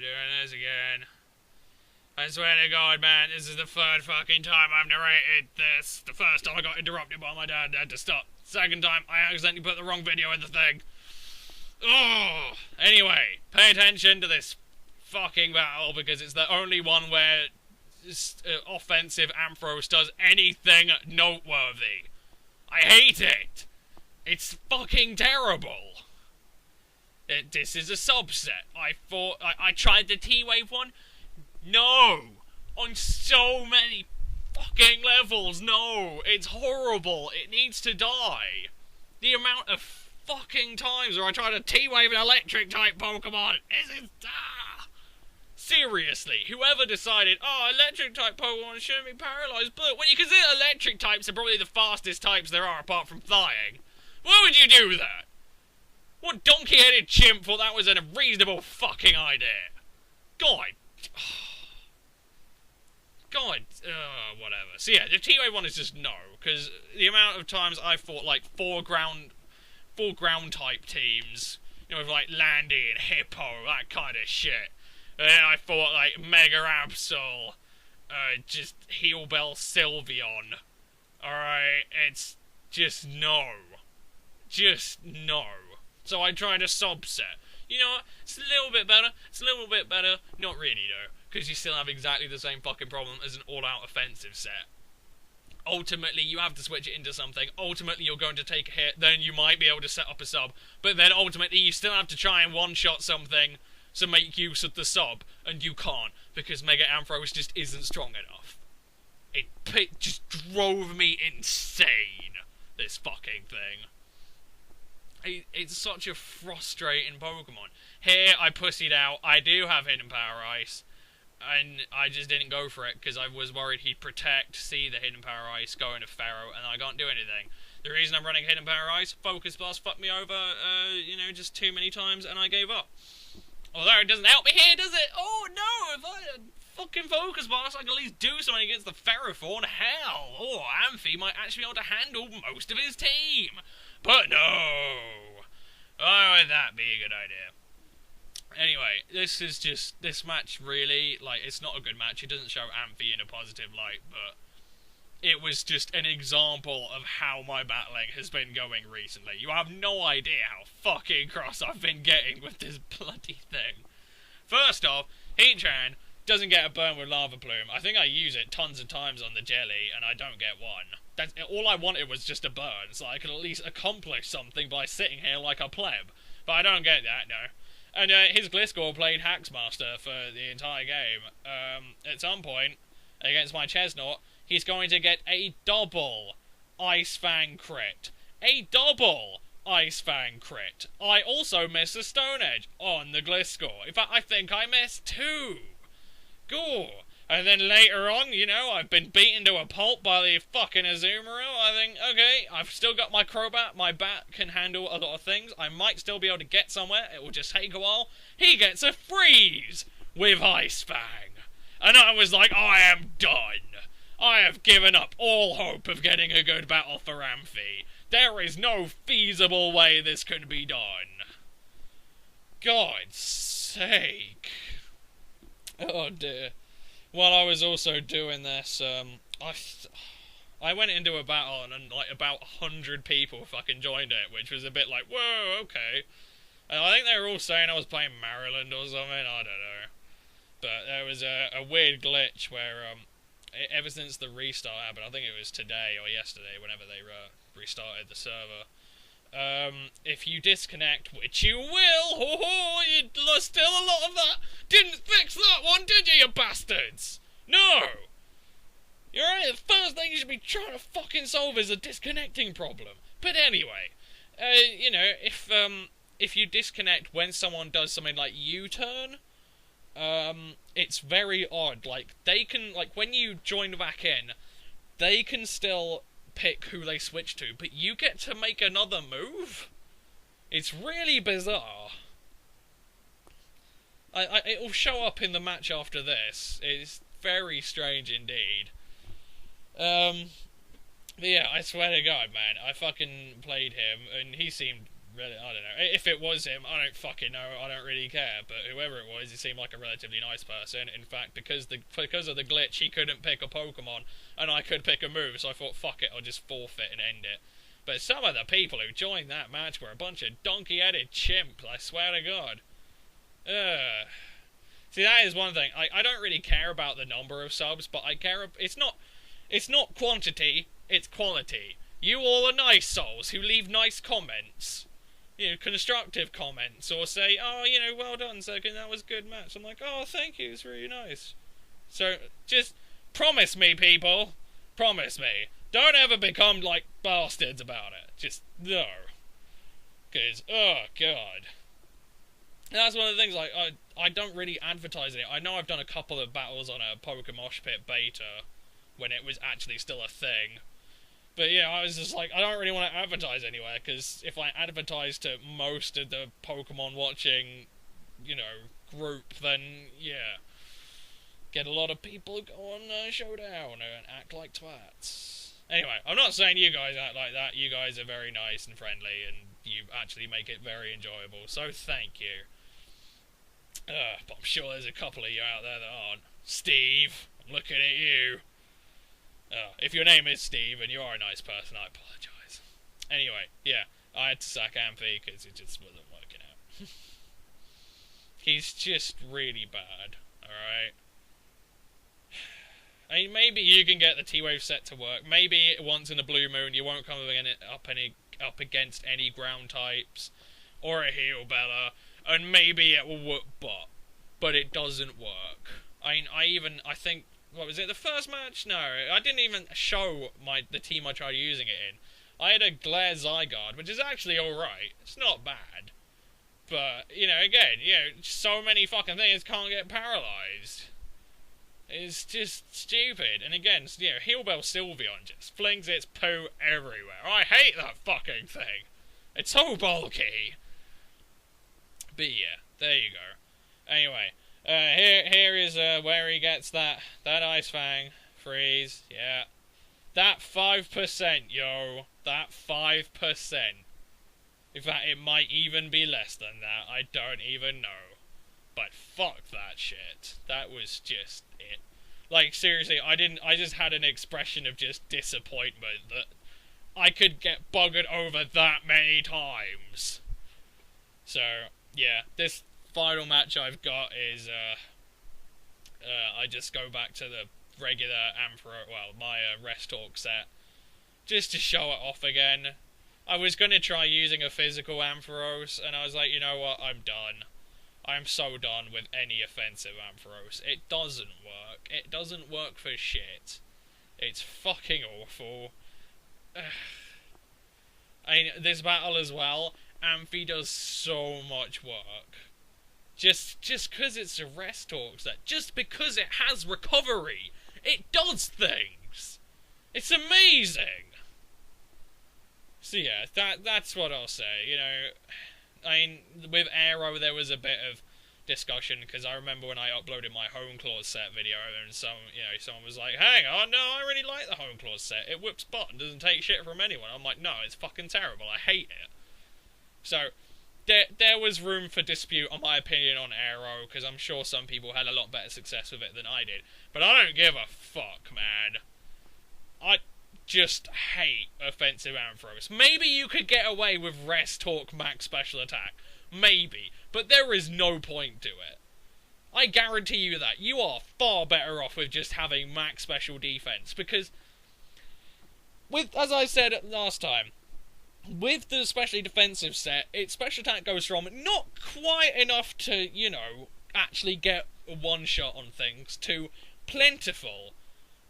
doing this again. I swear to God, man, this is the third fucking time I've narrated this. The first time I got interrupted by my dad and had to stop. Second time, I accidentally put the wrong video in the thing. Oh! Anyway, pay attention to this fucking battle, because it's the only one where offensive ampharos does anything noteworthy. I hate it! It's fucking terrible. This is a subset. I tried the T-Wave one. No! On so many fucking levels, no! It's horrible. It needs to die. The amount of fucking times where I tried a T-Wave and electric type Pokemon is seriously, whoever decided, oh, electric type Pokemon shouldn't be paralyzed, but when you consider electric types are probably the fastest types there are apart from flying, why would you do that? What donkey-headed chimp thought that was a reasonable fucking idea? God. God, whatever. So yeah, the T-Wave one is just no, because the amount of times I fought like four ground type teams, you know, with like Landy and Hippo, that kind of shit. And then I fought like Mega Absol, just Heel Bell Sylveon. Alright, it's just no. Just no. So I tried a subset. You know what? It's a little bit better. It's a little bit better. Not really though, because you still have exactly the same fucking problem as an all-out offensive set. Ultimately, you have to switch it into something. Ultimately, you're going to take a hit. Then you might be able to set up a sub. But then ultimately, you still have to try and one-shot something to make use of the sub. And you can't, because Mega Ampharos just isn't strong enough. It just drove me insane, this fucking thing. It's such a frustrating Pokemon. Here, I pussied out. I do have Hidden Power Ice. And I just didn't go for it because I was worried he'd protect, see the Hidden Power Ice, go into Pharaoh, and I can't do anything. The reason I'm running Hidden Power Ice, Focus Blast fucked me over, just too many times, and I gave up. Although it doesn't help me here, does it? Oh no, if I had fucking Focus Blast, I can at least do something against the Ferrothorn. Hell, or Amphy might actually be able to handle most of his team. But no. Why would that be a good idea? Anyway, this match really, like, it's not a good match. It doesn't show Amphy in a positive light, but it was just an example of how my battling has been going recently. You have no idea how fucking cross I've been getting with this bloody thing. First off, Heatran doesn't get a burn with Lava Plume. I think I use it tons of times on the Jelly, and I don't get one. All I wanted was just a burn, so I could at least accomplish something by sitting here like a pleb. But I don't get that, no. And his Gliscor played Haxmaster for the entire game. At some point, against my Chestnut, he's going to get a double Ice Fang crit. A double Ice Fang crit. I also missed a Stone Edge on the Gliscor. In fact, I think I missed two. Gore. And then later on, you know, I've been beaten to a pulp by the fucking Azumarill. I think, okay, I've still got my Crobat. My bat can handle a lot of things. I might still be able to get somewhere. It will just take a while. He gets a freeze with Ice Fang. And I was like, I am done. I have given up all hope of getting a good battle for Amphy. There is no feasible way this could be done. God's sake. Oh dear. While I was also doing this, I went into a battle and like about 100 people fucking joined it, which was a bit like, whoa, okay. And I think they were all saying I was playing Maryland or something, I don't know. But there was a weird glitch where, ever since the restart happened, I think it was today or yesterday, whenever they restarted the server, if you disconnect, which you will, you lost still a lot of that. Didn't fix that one, did you bastards? No! You're right, the first thing you should be trying to fucking solve is a disconnecting problem. But anyway, you know, if you disconnect when someone does something like U-turn, it's very odd. Like, they can, like, when you join back in, they can still pick who they switch to, but you get to make another move? It's really bizarre. It'll show up in the match after this. It's very strange indeed. But yeah, I swear to God, man, I fucking played him, and he seemed really, I don't know. If it was him, I don't fucking know. I don't really care. But whoever it was, he seemed like a relatively nice person. In fact, because of the glitch, he couldn't pick a Pokemon, and I could pick a move. So I thought, fuck it, I'll just forfeit and end it. But some of the people who joined that match were a bunch of donkey-headed chimps. I swear to God. See, that is one thing. I don't really care about the number of subs, but I care. It's not quantity. It's quality. You all are nice souls who leave nice comments. You know, constructive comments, or say, oh, you know, well done, second, that was a good match. I'm like, oh, thank you, it's really nice. So, just promise me, people. Promise me. Don't ever become, like, bastards about it. Just, no. Because, oh, God. And that's one of the things, like, I don't really advertise it. I know I've done a couple of battles on a Pokemon Pit beta, when it was actually still a thing. But yeah, I was just like, I don't really want to advertise anywhere, because if I advertise to most of the Pokemon watching, you know, group, then, yeah, get a lot of people go on Showdown and act like twats. Anyway, I'm not saying you guys act like that. You guys are very nice and friendly, and you actually make it very enjoyable, so thank you. But I'm sure there's a couple of you out there that aren't. Steve, I'm looking at you. If your name is Steve and you are a nice person, I apologise. Anyway, yeah, I had to sack Amphy because it just wasn't working out. He's just really bad, alright? I mean, maybe you can get the T-Wave set to work. Maybe once in a blue moon you won't come up against any ground types or a Heal Bella, and maybe it will work, but it doesn't work. I think, what was it, the first match? No, I didn't even show the team I tried using it in. I had a Glare Zygarde, which is actually alright. It's not bad. But, you know, again, you know, so many fucking things can't get paralysed. It's just stupid. And again, you know, Heal Bell Sylveon just flings its poo everywhere. I hate that fucking thing. It's so bulky. But yeah, there you go. Anyway. Here is where he gets that Ice Fang freeze. Yeah, that 5%, yo, that 5%. In fact, it might even be less than that. I don't even know. But fuck that shit. That was just it. Like seriously, I just had an expression of just disappointment that I could get buggered over that many times. So yeah, this final match I've got is, I just go back to the regular ampharos, well, my Rest Talk set, just to show it off again. I was going to try using a physical ampharos, and I was like, you know what, I'm done. I'm so done with any offensive ampharos. It doesn't work. It doesn't work for shit. It's fucking awful. I mean, this battle as well, Amphy does so much work. Just because it's a Rest Talk set, just because it has recovery, it does things. It's amazing. So yeah, that's what I'll say. You know, I mean, with Aero there was a bit of discussion because I remember when I uploaded my Home Claws set video and someone was like, "Hang on, no, I really like the Home Claws set. It whips butt and doesn't take shit from anyone." I'm like, "No, it's fucking terrible. I hate it." So there was room for dispute on my opinion on Aero, because I'm sure some people had a lot better success with it than I did. But I don't give a fuck, man. I just hate offensive ampharos. Maybe you could get away with Rest Talk Max Special Attack. Maybe. But there is no point to it. I guarantee you that. You are far better off with just having Max Special Defense, because as I said last time, with the specially defensive set, its special attack goes from not quite enough to, you know, actually get a one-shot on things, to plentiful.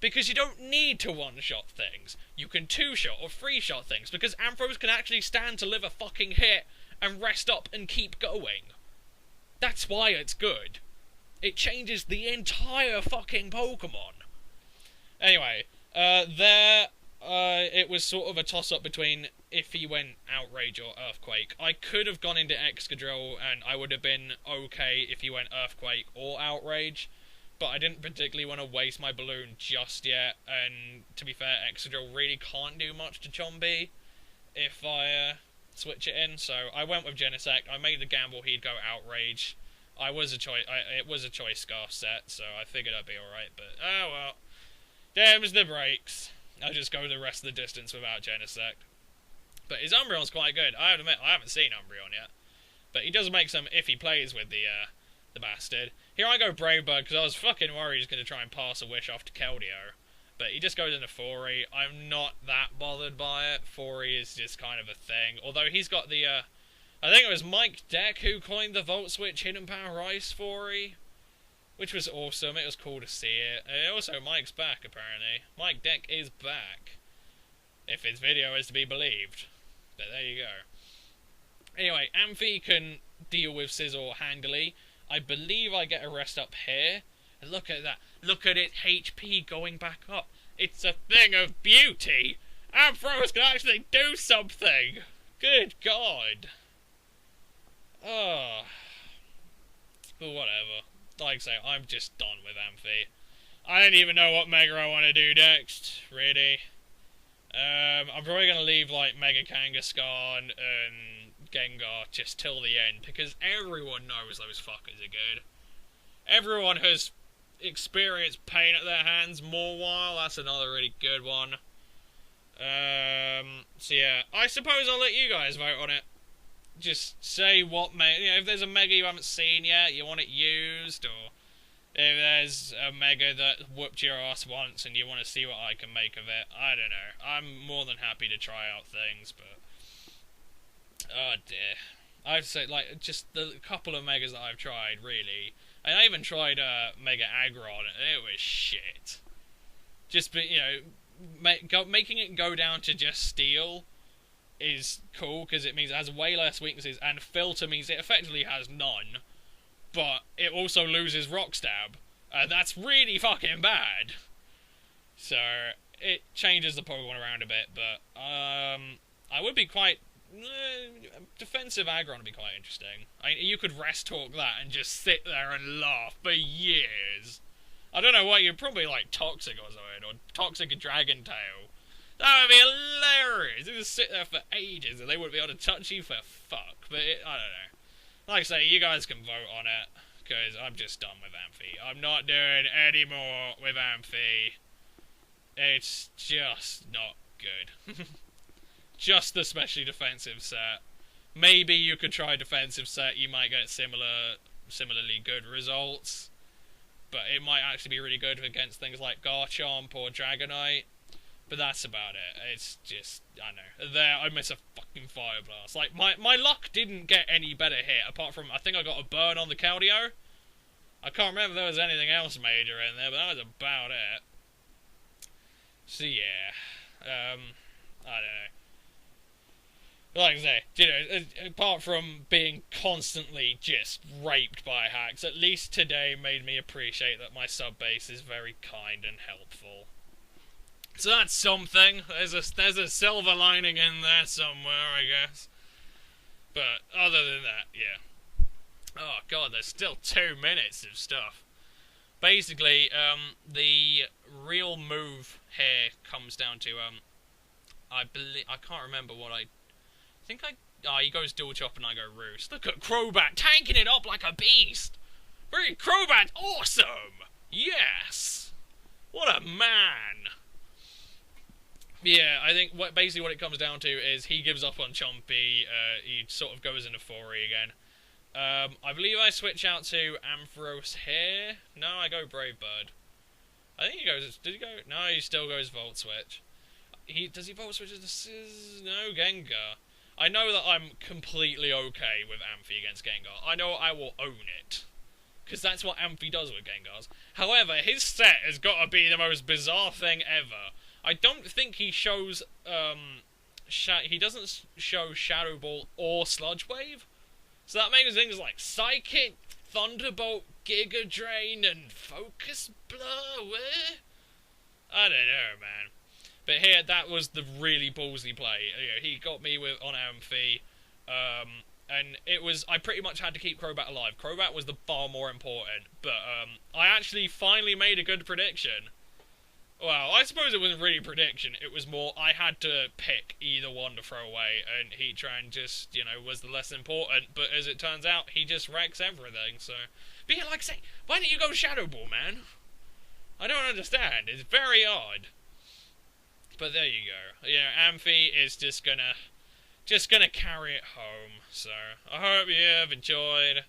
Because you don't need to one-shot things. You can two-shot or three-shot things, because Ampharos can actually stand to live a fucking hit and rest up and keep going. That's why it's good. It changes the entire fucking Pokemon. Anyway, it was sort of a toss-up between if he went Outrage or Earthquake. I could have gone into Excadrill and I would have been okay if he went Earthquake or Outrage, but I didn't particularly want to waste my balloon just yet, and to be fair, Excadrill really can't do much to Chombie if I switch it in. So I went with Genesect. I made the gamble he'd go Outrage. It was a choice scarf set, so I figured I'd be alright, but oh well. Damn's the breaks. I'll just go the rest of the distance without Genesect. But his Umbreon's quite good. I have to admit, I haven't seen Umbreon yet. But he does make some iffy plays with the bastard. Here I go Brave Bird, because I was fucking worried he's going to try and pass a wish off to Keldeo. But he just goes into Fori. I'm not that bothered by it. Fori is just kind of a thing. Although he's got the, I think it was Mike Deck who coined the Volt Switch Hidden Power Ice Fori. Which was awesome. It was cool to see it. And also, Mike's back, apparently. Mike Deck is back. If his video is to be believed. But there you go. Anyway, Amphy can deal with Scizor handily. I believe I get a rest up here. And look at that. Look at its HP going back up. It's a thing of beauty. Ampharos can actually do something. Good God. Oh. But whatever. Like I say, I'm just done with Amphy. I don't even know what Mega I want to do next, really. I'm probably going to leave, like, Mega Kangaskhan and Gengar just till the end, because everyone knows those fuckers are good. Everyone has experienced pain at their hands more while. That's another really good one. So yeah, I suppose I'll let you guys vote on it. Just say what Mega, if there's a Mega you haven't seen yet, you want it used, or if there's a Mega that whooped your ass once and you want to see what I can make of it. I don't know. I'm more than happy to try out things, but oh dear. I have to say, like, just the couple of Megas that I've tried, really. And I even tried Mega Aggron, and it was shit. Just, you know, making it go down to just Steel is cool, because it means it has way less weaknesses, and Filter means it effectively has none, but it also loses Rock Stab. That's really fucking bad. So, it changes the Pokemon around a bit, but I would be quite... defensive Aggron would be quite interesting. I mean, you could rest talk that and just sit there and laugh for years. I don't know what, you'd probably like Toxic or something, or Toxic Dragon Tail. That would be hilarious. You'd just sit there for ages and they wouldn't be able to touch you for fuck. But I don't know. Like I say, you guys can vote on it, because I'm just done with Amphy. I'm not doing any more with Amphy. It's just not good. Just the specially defensive set. Maybe you could try defensive set, you might get similarly good results. But it might actually be really good against things like Garchomp or Dragonite. But that's about it. It's just, I don't know. There, I miss a fucking Fire Blast. Like, my luck didn't get any better here, apart from, I think I got a burn on the Keldeo. I can't remember if there was anything else major in there, but that was about it. So, yeah. I don't know. Like I say, you know, apart from being constantly just raped by hacks, at least today made me appreciate that my sub-base is very kind and helpful. So that's something. There's a silver lining in there somewhere, I guess. But other than that, yeah. Oh god, there's still 2 minutes of stuff. Basically, the real move here comes down to, I can't remember what I think he goes Dual Chop and I go Roost. Look at Crobat tanking it up like a beast! Very Crobat awesome! Yes! What a man! Yeah, I think basically what it comes down to is he gives up on Chompy, he sort of goes into Fori again. I believe I switch out to Ampharos here. No, I go Brave Bird. I think he goes, did he go? No, he still goes Volt Switch. Does he Volt Switch to the No, Gengar. I know that I'm completely okay with Amphy against Gengar. I know I will own it. Because that's what Amphy does with Gengars. However, his set has got to be the most bizarre thing ever. I don't think he shows, he doesn't show Shadow Ball or Sludge Wave. So that makes things like Psychic, Thunderbolt, Giga Drain, and Focus Blur. I don't know, man. But here, that was the really ballsy play. You know, he got me on Amphy, and it was, I pretty much had to keep Crobat alive. Crobat was the far more important, but I actually finally made a good prediction. Well, I suppose it wasn't really a prediction. It was more I had to pick either one to throw away, and Heatran just, was the less important. But as it turns out, he just wrecks everything. So, but yeah, like I say, why didn't you go Shadow Ball, man? I don't understand. It's very odd. But there you go. Amphy is just gonna carry it home. So I hope you have enjoyed.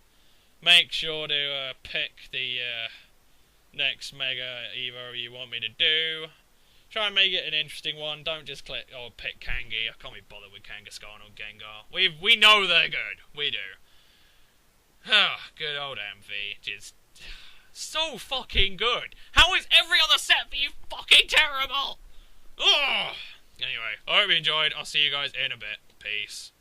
Make sure to pick the next Mega Evo you want me to do. Try and make it an interesting one. Don't just pick Kangi. I can't be bothered with Kangaskhan or Gengar. We know they're good. We do. Ah, good old Amphy. Just so fucking good. How is every other set for you fucking terrible? Oh! Anyway, I hope you enjoyed. I'll see you guys in a bit. Peace.